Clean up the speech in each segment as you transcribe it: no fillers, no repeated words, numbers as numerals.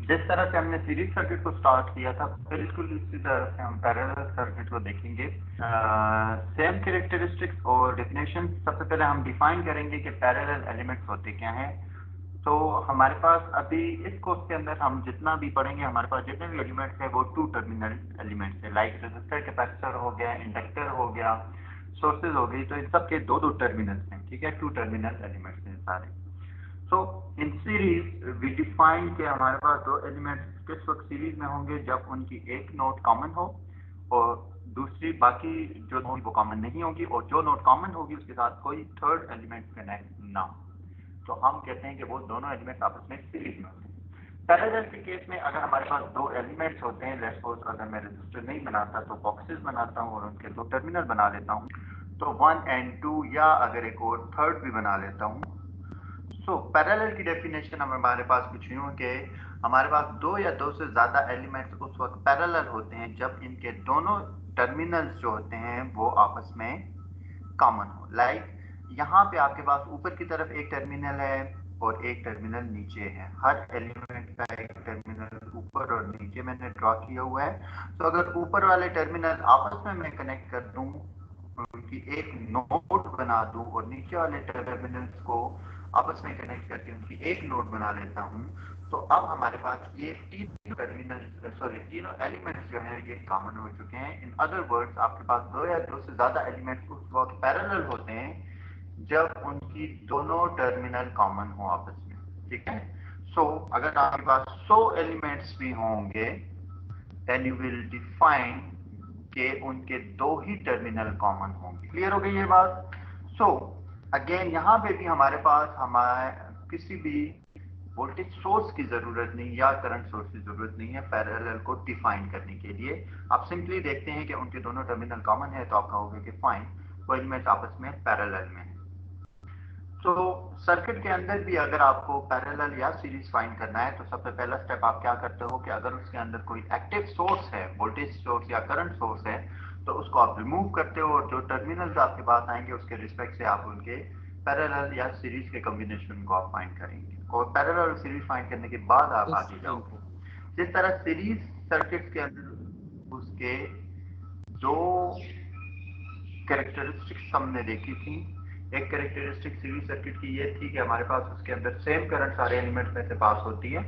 जिस तरह से हमने सीरीज सर्किट को स्टार्ट किया था, बिल्कुल इसी तरह से हम पैरेलल सर्किट को देखेंगे। सेम कैरेक्टरिस्टिक्स और डेफिनेशन। सबसे पहले हम डिफाइन करेंगे कि पैरेलल एलिमेंट्स होते क्या हैं। तो हमारे पास अभी इस कोर्स के अंदर हम जितना भी पढ़ेंगे, हमारे पास जितने भी एलिमेंट्स हैं वो टू टर्मिनल एलिमेंट्स है। लाइक रेजिस्टर, कैपेसिटर हो गया, इंडक्टर हो गया, सोर्सेज हो गई, तो इन सब के दो दो टर्मिनल्स हैं। ठीक है, टू टर्मिनल एलिमेंट्स हैं सारे। सो इन सीरीज वी डिफाइन के हमारे पास दो एलिमेंट्स किस वक्त सीरीज में होंगे, जब उनकी एक नोड कॉमन हो और दूसरी बाकी जो नोड वो कॉमन नहीं होगी, और जो नोड कॉमन होगी उसके साथ कोई थर्ड एलिमेंट कनेक्ट ना हो, तो हम कहते हैं कि वो दोनों एलिमेंट्स आपस में सीरीज में होते हैं। पैरेलल के केस में अगर हमारे पास दो एलिमेंट्स होते हैं, लेट्स सपोज अगर मैं रजिस्टर नहीं बनाता तो बॉक्सेस बनाता हूँ और उनके दो टर्मिनल बना लेता हूँ, तो 1 and 2, या अगर एक और थर्ड भी बना लेता हूँ। सो पैरेलल की डेफिनेशन हमारे पास कुछ यूं कि हमारे पास दो या दो से ज्यादा एलिमेंट्स उस वक्त पैरेलल होते हैं जब इनके दोनों टर्मिनल्स जो होते हैं वो आपस में कॉमन हो। लाइक यहाँ पे आपके पास ऊपर की तरफ एक टर्मिनल है और एक टर्मिनल नीचे है। हर एलिमेंट का एक टर्मिनल ऊपर और नीचे मैंने ड्रॉ किया हुआ है। तो अगर ऊपर वाले टर्मिनल आपस में मैं कनेक्ट कर दूं, उनकी एक नोड बना दूं और नीचे वाले टर्मिनल्स को आपस में कनेक्ट करके उनकी एक नोड बना लेता हूं, तो अब हमारे पास ये तीनों एलिमेंट्स जो हैं ये कॉमन हो चुके हैं। इन अदर वर्ड्स आपके पास दो या दो से ज्यादा एलिमेंट्स उस वक्त पैरेलल होते हैं जब उनकी दोनों टर्मिनल कॉमन हो आपस में। ठीक है, सो अगर आपके पास 100 एलिमेंट्स भी होंगे, देन यू विल डिफाइन के उनके दो ही टर्मिनल कॉमन होंगे। क्लियर हो गई ये बात? सो अगेन यहाँ पे भी हमारे पास हमारे किसी भी वोल्टेज सोर्स की जरूरत नहीं या करंट सोर्स की जरूरत नहीं है पैरेलल को डिफाइन करने के लिए। आप सिंपली देखते हैं कि उनके दोनों टर्मिनल कॉमन है तो आप कहोगे कि फाइन, वो एलिमेंट्स आपस में पैरेलल में है। तो सर्किट के अंदर भी अगर आपको पैरेलल या सीरीज फाइंड करना है तो सबसे पहला स्टेप आप क्या करते हो कि अगर उसके अंदर कोई एक्टिव सोर्स है, वोल्टेज सोर्स या करंट सोर्स है, तो उसको आप रिमूव करते हो और जो टर्मिनल्स आपके पास आएंगे उसके रिस्पेक्ट से आप उनके पैरेलल या सीरीज के कॉम्बिनेशन को आप फाइंड करेंगे और पैरेलल और सीरीज फाइंड करने के बाद आप आगे जाओगे। जिस तरह सीरीज सर्किट के अंदर उसके दो कैरेक्टरिस्टिक्स हमने देखी थी। एक कैरेक्टरिस्टिक सीरीज सर्किट की ये थी कि हमारे पास उसके अंदर सेम करंट सारे एलिमेंट्स में से पास होती है,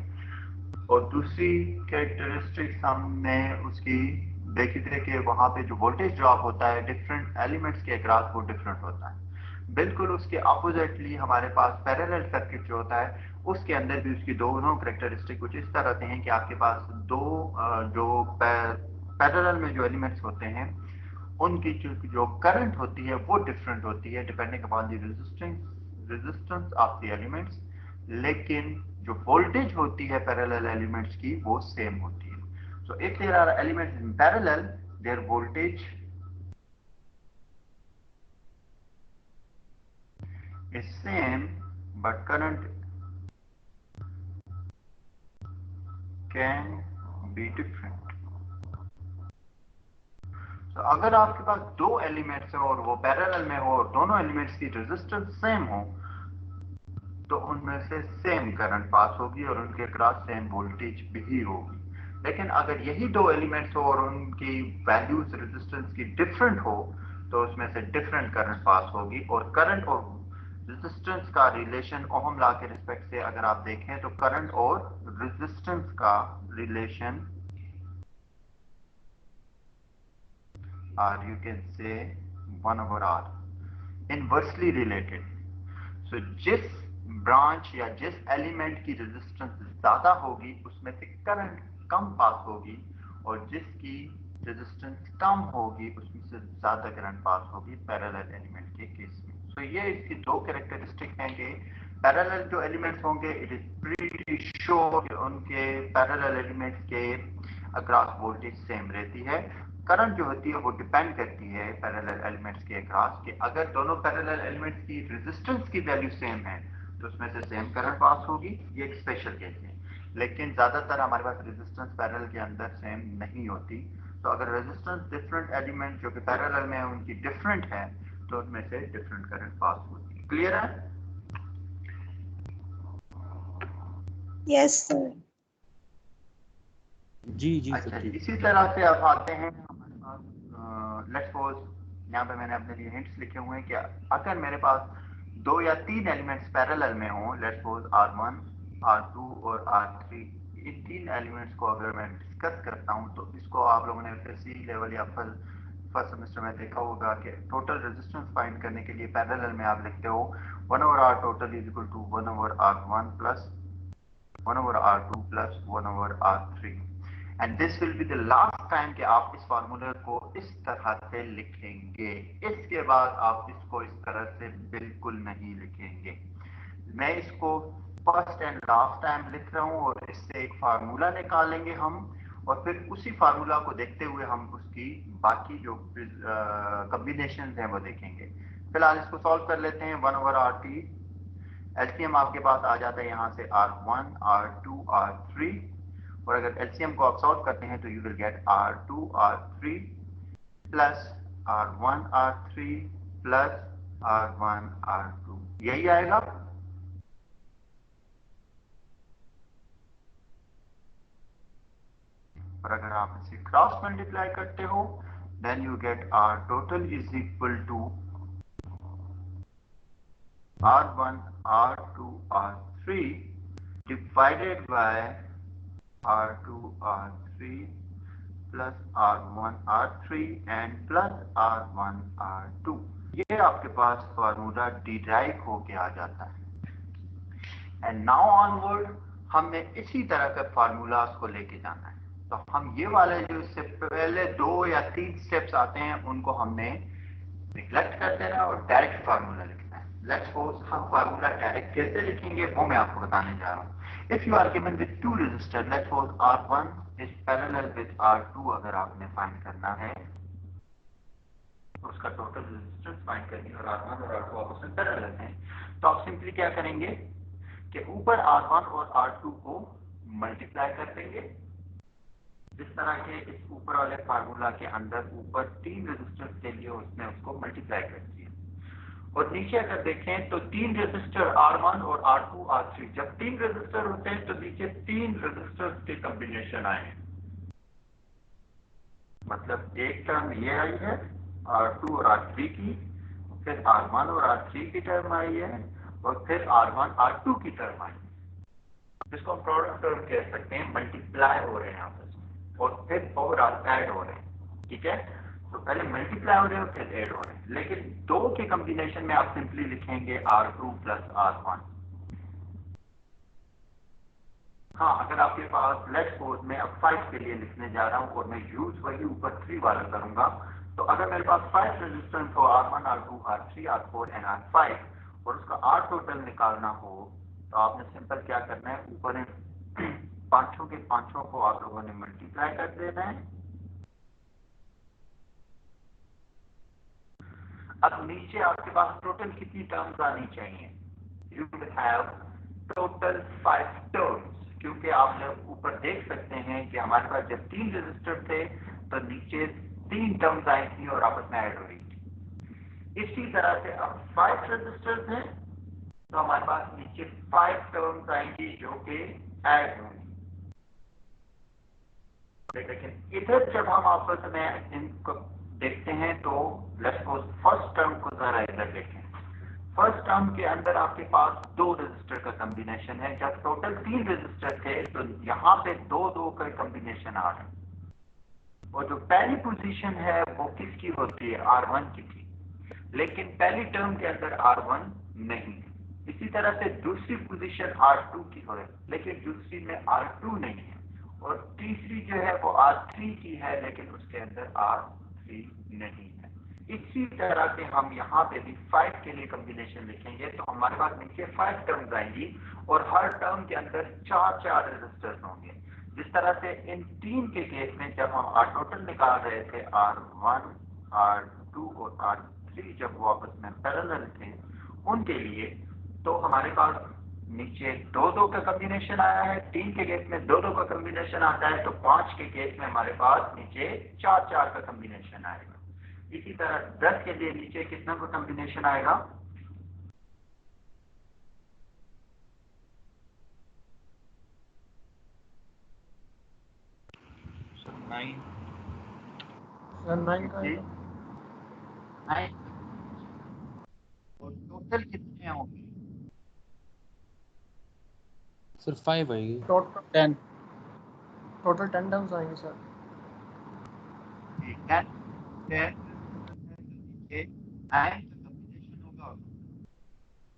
और दूसरी कैरेक्टरिस्टिक्स हमने उसकी देखी थी कि वहां पे जो वोल्टेज ड्रॉप होता है डिफरेंट एलिमेंट्स के अक्रॉस वो डिफरेंट होता है। बिल्कुल उसके अपोजिटली हमारे पास पैरेलल सर्किट जो होता है उसके अंदर भी उसकी दोनों कैरेक्टरिस्टिक कुछ इस तरह से हैं कि आपके पास दो जो पैरेलल में जो एलिमेंट्स होते हैं उनकी जो करंट होती है वो डिफरेंट होती है depending upon the resistance of the elements, लेकिन जो वोल्टेज होती है पैरेलल एलिमेंट्स की वो सेम होती है। So if there are elements in parallel, their voltage is same but current can be different. तो अगर आपके पास दो एलिमेंट्स है और वो पैरेलल में हो और दोनों एलिमेंट्स की रेजिस्टेंस सेम हो, तो उनमें से सेम करंट पास होगी और उनके क्रॉस सेम वोल्टेज भी होगी। लेकिन अगर यही दो एलिमेंट्स हो और उनकी वैल्यूज रेजिस्टेंस की डिफरेंट हो, तो उसमें से डिफरेंट करंट पास होगी। और करंट और रेजिस्टेंस का रिलेशन ओहम लॉ के रिस्पेक्ट से अगर आप देखें तो करंट और रेजिस्टेंस का relation or you can say 1/R, inversely related. So जिस ब्रांच या जिस एलिमेंट की रेजिस्टेंस ज्यादा होगी उसमें से करंट कम पास होगी, और जिसकी रेजिस्टेंस कम होगी उसमें से ज्यादा करंट पास होगी पैरेलल एलिमेंट के केस में। सो ये इसकी दो कैरेक्टरिस्टिक हैं कि पैरेलल जो एलिमेंट्स होंगे इट इज प्रीटी श्योर उनके पैरेलल एलिमेंट्स के अक्रॉस वोल्टेज सेम रहती है। करंट जो होती है वो डिपेंड करती है पैरेलल एलिमेंट्स के अक्रॉस कि अगर दोनों पैरेलल एलिमेंट्स की रेजिस्टेंस की वैल्यू सेम है तो उसमें से सेम करंट पास होगी। ये एक स्पेशल केस है, लेकिन ज्यादातर हमारे पास रेजिस्टेंस पैरेलल के अंदर सेम नहीं होती। तो अगर रेजिस्टेंस डिफरेंट एलिमेंट जो कि पैरेलल में है उनकी डिफरेंट है तो उनमें से डिफरेंट करंट पास होती है। क्लियर है? Yes sir. जी जी अच्छा, सर जी। इसी तरह से अब आते हैं हमारे पास, लेट्स सपोज यहाँ पे मैंने अपने लिए हिंट्स लिखे हुए हैं कि अगर मेरे पास 2 या 3 एलिमेंट्स पैरेलल में हों, लेट्स सपोज R1, R2 और R3, इन 3 एलिमेंट्स को अगर मैं डिस्कस करता हूँ तो इसको आप लोगों ने फिर लेवल या फर्स्ट सेमेस्टर में देखा होगा कि टोटल रेजिस्टेंस फाइंड करने के लिए पैरेलल में आप लिखते हो 1/R total is equal to 1/R1 plus 1/R2 plus 1/R3, and this will be the last time कि आप इस फार्मूले को इस तरह से लिखेंगे। इसके बाद आप इसको इस तरह से बिल्कुल नहीं लिखेंगे। मैं इसको फर्स्ट एंड लास्ट टाइम लिख रहा हूं और इससे एक फार्मूला निकालेंगे हम, और फिर उसी फार्मूला को देखते हुए हम उसकी बाकी जो कॉम्बिनेशन हैं वो देखेंगे। फिलहाल इसको सॉल्व कर लेते हैं। 1/RT, एलसीएम आपके पास आ जाता है यहाँ से R1, R2, R3, और अगर एलसीएम को आप सॉल्व करते हैं तो you will gate R2, R3 plus R1, R3 plus R1, R2, यही आएगा। और अगर आप इसे क्रॉस मल्टीप्लाई करते हो then you get R total is equal to R1, R2, R3 divided by R2, R3 plus R1, R3 and plus R1, R2। ये आपके पास फार्मूला डिराइव होके आ जाता है। एंड नाउ ऑनवर्ड हमने इसी तरह के फार्मूलाज को लेके जाना है। तो हम ये वाले जो इससे पहले 2 या 3 स्टेप्स आते हैं उनको हमने निग्लेक्ट कर देना और डायरेक्ट फार्मूला लिखना है। लेट्स सपोज हम फार्मूला डायरेक्ट कैसे लिखेंगे वो मैं आपको बताने जा रहा हूँ। If you are given with 2 resistor, let's suppose R1 is parallel with R2, अगर आपने फाइंड करना है तो उसका टोटल रेजिस्टेंस फाइंड करनी है और R1 और R2 आपस में पैरेलल हैं, तो आप सिंपली क्या करेंगे कि ऊपर R1 और R2 को मल्टीप्लाई कर देंगे, जिस तरह के इस ऊपर वाले फार्मूला के अंदर ऊपर 3 रेजिस्टेंस के लिए उसने उसको मल्टीप्लाई कर दिया। और नीचे अगर देखें तो 3 रेजिस्टर R1 और R2, R3, जब 3 रेजिस्टर होते हैं तो नीचे 3 रेजिस्टर्स के कॉम्बिनेशन आए हैं। मतलब एक टर्म ये आई है R2 और R3 की, फिर R1 और R3 की टर्म आई है, और फिर R1, R2 की टर्म आई है, जिसको हम प्रोडक्ट टर्म कह सकते हैं। मल्टीप्लाई हो रहे हैं आपस में और फिर ओवरऑल ऐड हो रहे हैं। ठीक है, तो पहले मल्टीप्लाई हो रहे हैं और फिर ऐड हो रहे हैं, लेकिन दो के कॉम्बिनेशन में आप सिंपली लिखेंगे R2 प्लस R1। हाँ, अगर आपके पास लेट्स सपोज मैं अब 5 के लिए लिखने जा रहा हूँ और मैं यूज वही ऊपर 3 वाला करूंगा, तो अगर मेरे पास 5 रेजिस्टेंस हो R1, R2, R3, R4 and R5 और उसका R टोटल निकालना हो तो आपने सिंपल क्या करना है, ऊपर पांचों के पांचों को आप लोगों ने मल्टीप्लाई कर देना है। अब नीचे आपके पास टोटल कितनी टर्म्स आनी चाहिए? You will have total 5 terms, क्योंकि आप जब ऊपर देख सकते हैं कि हमारे पास जब 3 रजिस्टर थे तो नीचे 3 टर्म्स आई थी और आपस में ऐड हो रही थी। इसी तरह से अब 5 रजिस्टर्स हैं तो हमारे पास नीचे 5 टर्म्स आएंगी जो कि ऐड होंगी। लेकिन इधर जब हम आपस में इनको देखते हैं तो लेट्स सपोज फर्स्ट टर्म को जरा इधर देखें। फर्स्ट टर्म के अंदर आपके पास 2 रजिस्टर का कॉम्बिनेशन है। जब टोटल 3 रजिस्टर थे तो यहाँ पे 2-2 का कॉम्बिनेशन आ रहा है, और जो पहली पोजीशन है वो किसकी होती है? R1 की थी, लेकिन पहली टर्म के अंदर R1 नहीं है। इसी तरह से दूसरी पोजीशन R2 की हो है, लेकिन दूसरी में R2 नहीं है, और तीसरी जो है वो R3 की है, लेकिन उसके अंदर R3 नहीं है। इसी तरह से हम यहाँ पे भी 5 के लिए कॉम्बिनेशन लिखेंगे तो हमारे पास नीचे 5 टर्म्स आएंगी और हर टर्म के अंदर 4-4 रजिस्टर्स होंगे। जिस तरह से इन 3 के केस में जब हम R टोटल निकाल रहे थे, R1, R2 और R3 जब वो आपस में पैरेलल थे उनके लिए, तो हमारे पास नीचे 2-2 का कॉम्बिनेशन आया है। 3 के केस में 2-2 का कॉम्बिनेशन आता है, तो 5 के केस में हमारे पास नीचे 4-4 का कॉम्बिनेशन आएगा। इसी तरह 10 के लिए नीचे कितना का कॉम्बिनेशन आएगा? 9 9 का है 9 और टोटल कितने होंगे? सर 5 आएंगे। टोटल 10 टर्म्स आएंगे सर। 10 कॉम्बिनेशन होगा,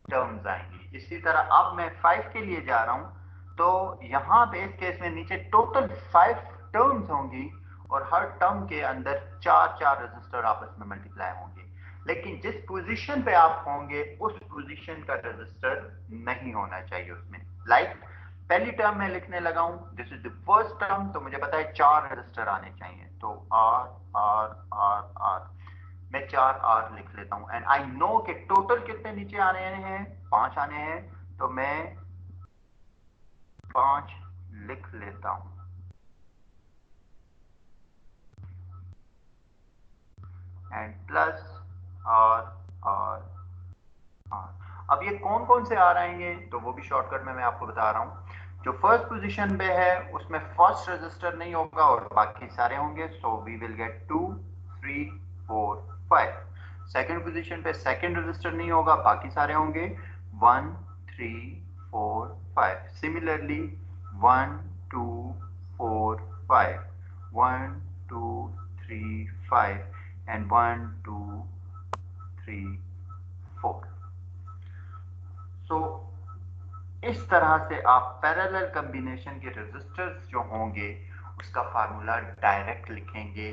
टर्म्स आएंगी। इसी तरह अब मैं 5 के लिए जा रहा हूं, तो यहां पे इस केस में नीचे टोटल 5 टर्म्स होंगी और हर टर्म के अंदर 4 रजिस्टर आपस में मल्टीप्लाई होंगे। लेकिन जिस पोजीशन पे आप होंगे उस पोजीशन का रजिस्टर नहीं होना चाहिए उसमें। लाइक पहली टर्म में लिखने लगा हूं, this is the first term, तो मुझे पता है 4 रजिस्टर आने चाहिए, तो आर आर आर आर, मैं 4 आर लिख लेता हूं। एंड आई नो कि टोटल कितने नीचे आने हैं, 5 आने हैं, तो मैं 5 लिख लेता हूं। And plus R R R. अब ये कौन कौन से आर आएंगे, तो वो भी शॉर्टकट में मैं आपको बता रहा हूं। जो फर्स्ट पोजीशन पे है उसमें फर्स्ट रजिस्टर नहीं होगा और बाकी सारे होंगे, so we will get 2 3 4 5। Second position पे सेकंड रजिस्टर नहीं होगा, बाकी सारे होंगे 1 3 4 5। Similarly 1 2 4 5, 1 2 3 5 and 1 2 3 4। सो इस तरह से आप पैरेलल कॉम्बिनेशन के रेजिस्टर्स जो होंगे उसका फार्मूला डायरेक्ट लिखेंगे।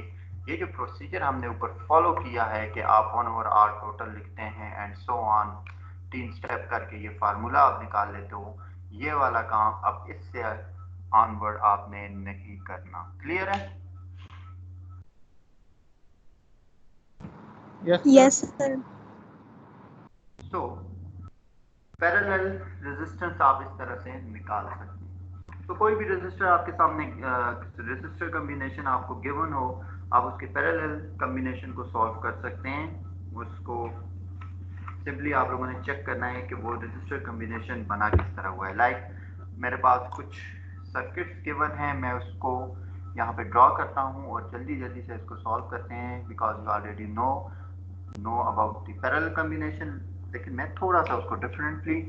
ये जो प्रोसीजर हमने ऊपर फॉलो किया है कि आप 1 ओवर आर टोटल लिखते हैं एंड सो ऑन, 3 स्टेप करके ये फार्मूला आप निकाल लेते हो, ये वाला काम अब इससे ऑनवर्ड आपने नहीं करना। क्लियर है? Yes sir. तो पैरेलल रेजिस्टेंस आप इस तरह से निकाल सकते हैं। तो कोई भी रेजिस्टर आपके सामने रेजिस्टर कॉम्बिनेशन आपको गिवन हो, आप उसके पैरेलल कॉम्बिनेशन को सॉल्व कर सकते हैं। उसको सिंपली आप लोगों ने चेक करना है कि वो रेजिस्टर कॉम्बिनेशन बना किस तरह हुआ है। लाइक मेरे पास कुछ सर्किट्स गिवन हैं, मैं उसको यहाँ पे ड्रॉ करता हूँ और जल्दी जल्दी से इसको सॉल्व करते हैं, because you already know about the parallel combination. लेकिन मैं थोड़ा सा उसको डिफरेंटली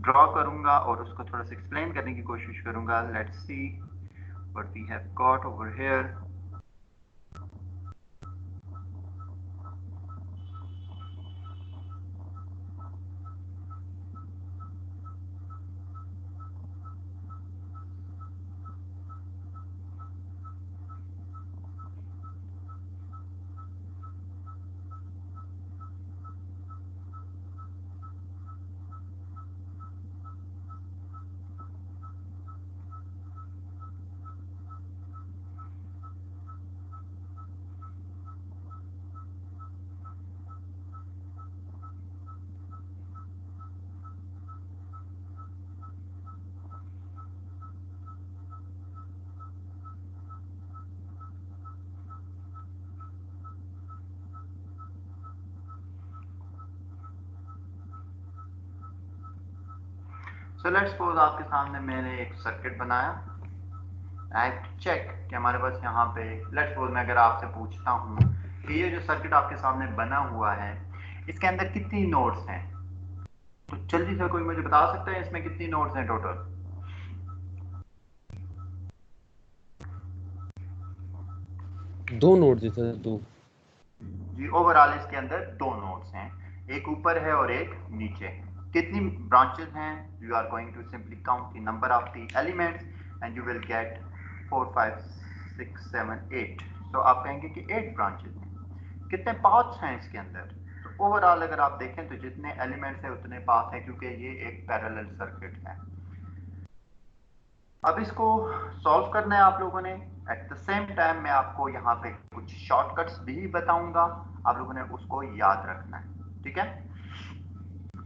ड्रॉ करूंगा और उसको थोड़ा सा एक्सप्लेन करने की कोशिश करूंगा। Let's see what we have got over here. So let's suppose आपके सामने मैंने एक सर्किट बनाया। आई चेक कि हमारे पास यहाँ पे लेट्स सपोज मैं अगर आपसे पूछता हूँ कि ये जो सर्किट आपके सामने बना हुआ है इसके अंदर कितनी नोड्स हैं, तो जल्दी से कोई मुझे बता सकता है इसमें कितनी नोड्स हैं टोटल? दो नोड्स है सर, दो जी, ओवरऑल इसके अंदर 2 नोड्स हैं, एक ऊपर है और एक नीचे है। कितनी ब्रांचेस हैं? You are going to simply count the number of the elements and you will get 4 5 6 7 8। तो आप कहेंगे कि 8 ब्रांचेस हैं। कितने पाथ्स हैं इसके अंदर? तो ओवरऑल अगर आप देखें तो जितने एलिमेंट्स हैं उतने पाथ हैं, क्योंकि ये एक पैरेलल सर्किट है। अब इसको सॉल्व करना है आप लोगों ने। एट द सेम टाइम मैं आपको यहाँ पे कुछ शॉर्टकट्स भी बताऊंगा, आप लोगों ने उसको याद रखना है, ठीक है?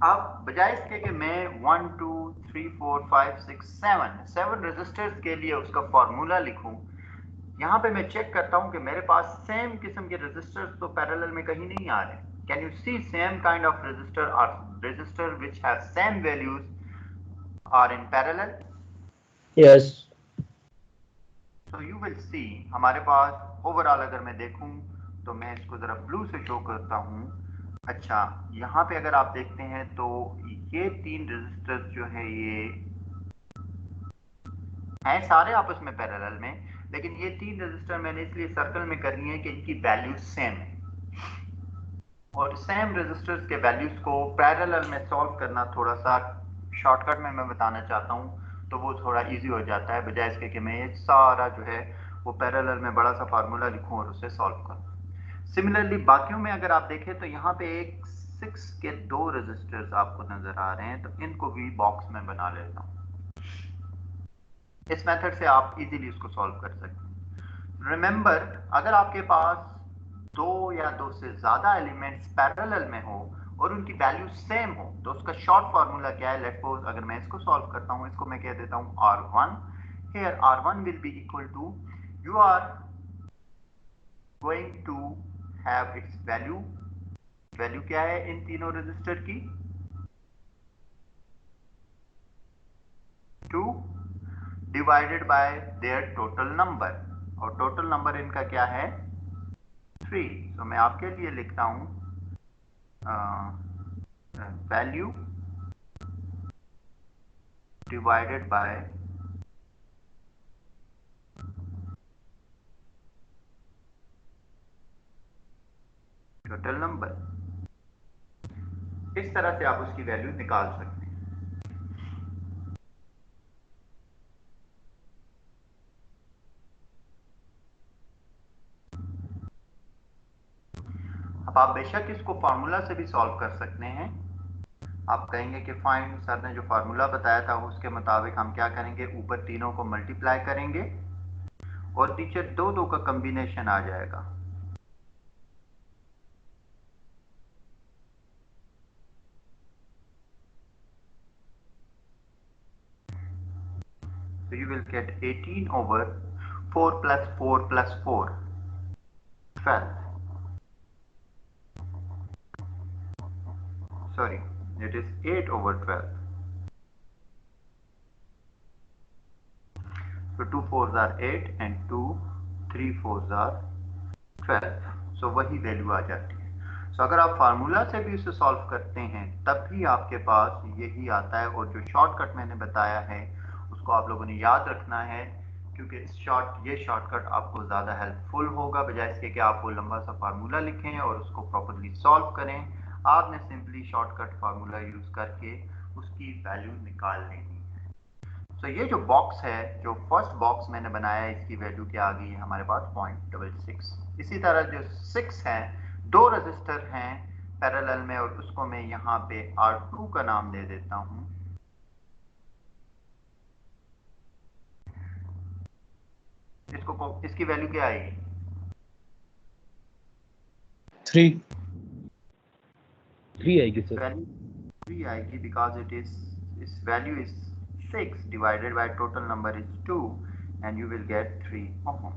अब बजाय इसके कि मैं 1 2 3 4 5 6 7 रजिस्टर्स के लिए उसका फॉर्मूला लिखूं, यहाँ पे मैं चेक करता हूँ कि मेरे पास सेम किस्म के रजिस्टर्स तो पैरेलल में कहीं नहीं आ रहे। Can you see same kind of register और register which have same values are in parallel? Yes. So you will see हमारे पास ओवरऑल अगर मैं देखूं तो मैं इसको जरा ब्लू से शो करता हूं। अच्छा, यहाँ पे अगर आप देखते हैं तो ये 3 रजिस्टर्स जो है ये हैं सारे आपस में पैरेलल में, लेकिन ये 3 रजिस्टर मैंने इसलिए सर्कल में कर लिए हैं कि इनकी वैल्यू सेम है, और सेम रजिस्टर्स के वैल्यूज को पैरेलल में सॉल्व करना थोड़ा सा शॉर्टकट में मैं बताना चाहता हूँ, तो वो थोड़ा इजी हो जाता है बजाय इसके कि मैं ये सारा जो है वो पैरेलल में बड़ा सा फार्मूला लिखूं और उसे सॉल्व करूं। सिमिलरली बाकियों में अगर आप देखें तो यहाँ पे एक 6 के 2 रजिस्टर्स आपको नजर आ रहे हैं, तो इनको भी बॉक्स में बना लेता हूँ। इस मेथड से आप इजीली इसको सॉल्व कर सकते हैं। रिमेंबर, अगर आपके पास 2 या 2 से ज्यादा एलिमेंट्स पैरेलल में हो और उनकी वैल्यू सेम हो तो उसका शॉर्ट फार्मूला क्या है? लेट्स सपोज अगर मैं इसको सॉल्व करता हूं, इसको मैं कह देता हूं R1। Here R1 will be equal to, you are going to have its value क्या है इन तीनों रजिस्टर की? 2 divided by their total number, और टोटल नंबर इनका क्या है? 3। तो मैं आपके लिए लिखता हूं value divided by total number. इस तरह से आप उसकी वैल्यू निकाल सकते हैं। अब आप बेशक इसको फार्मूला से भी सॉल्व कर सकते हैं। आप कहेंगे कि फाइन सर ने जो फार्मूला बताया था उसके मुताबिक हम क्या करेंगे, ऊपर तीनों को मल्टीप्लाई करेंगे और नीचे 2 का कॉम्बिनेशन आ जाएगा। So you will get 18 over 4 plus 4 plus 4, 12. Sorry, it is 8 over 12. So 2 4s are 8 and 2 3 4s are 12. So वही वैल्यू आ जाती है। So अगर आप फार्मूला से भी इसे सॉल्व करते हैं तब भी आपके पास यही आता है, और जो शॉर्टकट मैंने बताया है उसको आप लोगों ने याद रखना है, क्योंकि ये शॉर्टकट आपको ज़्यादा हेल्पफुल होगा बजाय इसके कि आप वो लंबा सा फार्मूला लिखें और उसको प्रॉपरली सॉल्व करें। आपने सिंपली शॉर्टकट फार्मूला यूज़ करके उसकी वैल्यू निकाल लेनी है। तो ये जो बॉक्स है, जो फर्स्ट बॉक्स मैंने बनाया है, इसकी वैल्यू क्या आ गई है हमारे पास? 0.66। इसी तरह जो 6 है, 2 रजिस्टर हैं पैरेलल में, और उसको मैं यहाँ पे R2 का नाम दे देता हूँ। इसकी वैल्यू क्या आएगी? 3 आएगी सर। वैल्यू 3 आएगी बिकॉज इस value is 6 divided by total number is 2 and you will gate 3 ओम।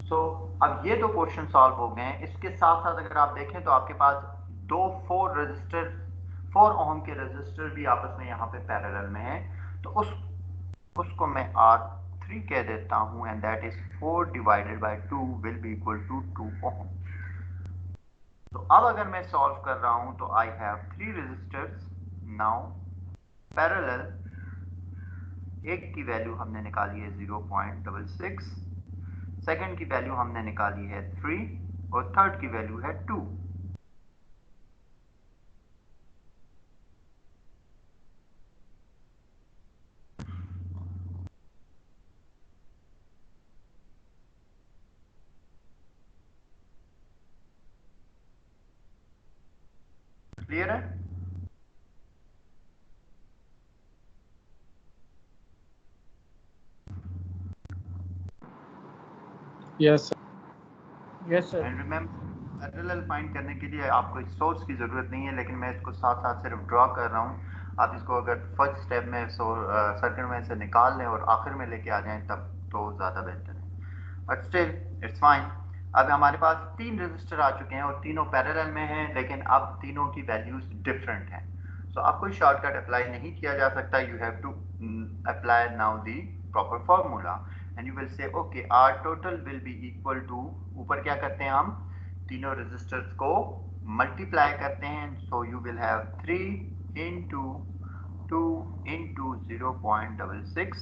सो अब ये 2 क्वेश्चन सॉल्व हो गए हैं। इसके साथ साथ अगर आप देखें तो आपके पास 4 ओम के रजिस्टर भी आपस में यहाँ पे पैरेलल में है, तो उसको मैं R3 कह देता हूँ, and that is 4 divided by 2 will be equal to 2 ohm. तो अब अगर मैं सॉल्व कर रहा हूं तो I have 3 registers now parallel. एक की वैल्यू हमने निकाली है 0.66, सेकंड की वैल्यू हमने निकाली है 3 और थर्ड की वैल्यू है 2। क्लियर है? Yes sir. And remember, parallel find करने के लिए आपको इस सोर्स की जरूरत नहीं है, लेकिन मैं इसको साथ साथ सिर्फ ड्रॉ कर रहा हूँ। आप इसको अगर फर्स्ट स्टेप में सर्किट में से निकाल लें और आखिर में लेके आ जाएं तब तो ज़्यादा बेहतर है, बट स्टिल इट्स फाइन। अब हमारे पास 3 रजिस्टर आ चुके हैं और तीनों पैरेलल में हैं, लेकिन अब तीनों की वैल्यूज डिफरेंट हैं। सो आपको शॉर्टकट अप्लाई नहीं किया जा सकता. You have to apply now the proper formula and you will say okay R total will be equal to, ऊपर क्या करते हैं हम तीनों रेजिस्टर्स को मल्टीप्लाई करते हैं. सो you will have 3 into 2 into 0.66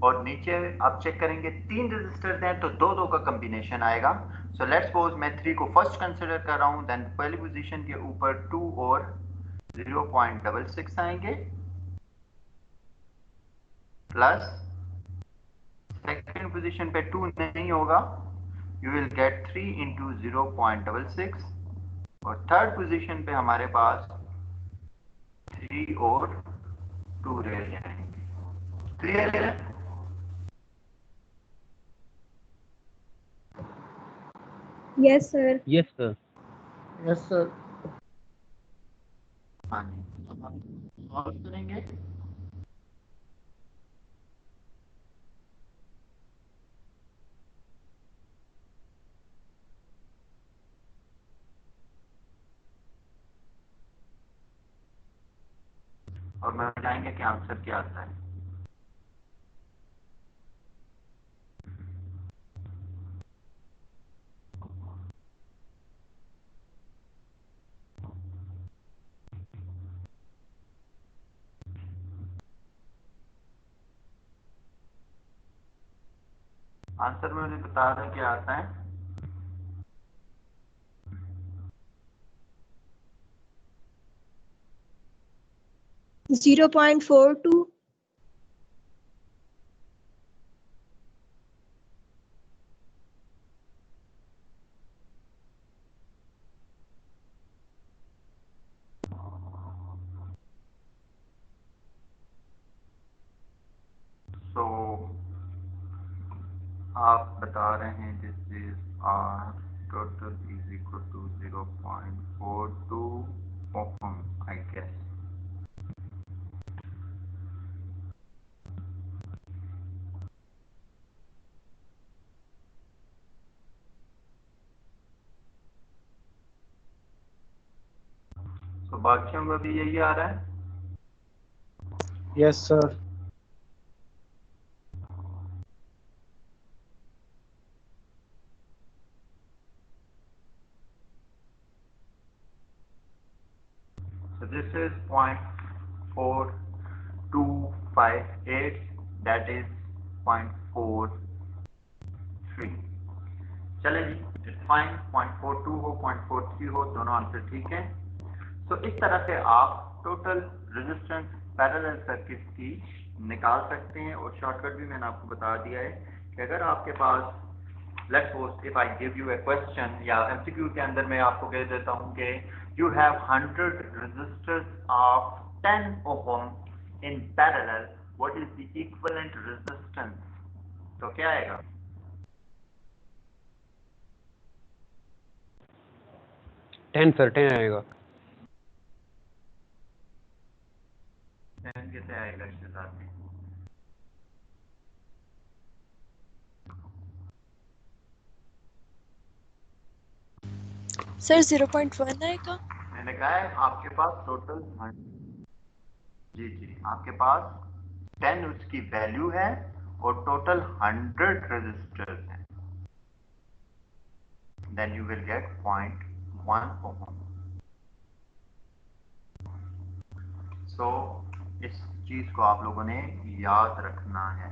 और नीचे आप चेक करेंगे तीन रेजिस्टर्स हैं तो दो दो का कॉम्बिनेशन आएगा. सो लेट्स सपोज मैं 3 को फर्स्ट कंसीडर कर रहा हूं, देन पहली पोजीशन के ऊपर 2 और 0.66 आएंगे प्लस सेकंड पोजीशन पे 2 नहीं होगा, यू विल गेट 3 into 0.66 और थर्ड पोजीशन पे हमारे पास 3 और 2 रह जाएंगे. क्लियर है? Yes, sir. Yes sir. Yes sir. हाँ जी, अब हम सॉल्व करेंगे. और मैं बताएंगे कि आंसर क्या आता है. आंसर में मुझे बता दें क्या आता है. Zero 0.42. सो आप बता रहे हैं this is R total is equal to 0.42 ohm I guess. तो बाकियों का भी यही आ रहा है. Yes sir. So this is 0.4258, that is 0.43. चले जी, इट्स फाइन. 0.42 हो 0.43 हो, दोनों आंसर ठीक है. तो इस तरह से आप टोटल रेजिस्टेंस पैरेलल सर्किट की निकाल सकते हैं. और शॉर्टकट भी मैंने आपको बता दिया है कि अगर आपके पास let's suppose if I give you a question या एमसीक्यू के अंदर मैं आपको कह देता हूं कि you have 100 resistors of 10 ohm in parallel, what is the equivalent resistance, तो क्या आएगा? 10 सर, 10 आएगा. 10 कैसे आएगा इसके साथ में? सर 0.1 आएगा. मैंने कहा है आपके पास टोटल जी जी आपके पास 10 उसकी वैल्यू है और टोटल 100 रजिस्टर्स हैं, then you will get 0.1 ohm. So इस चीज को आप लोगों ने याद रखना है.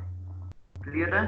क्लियर है?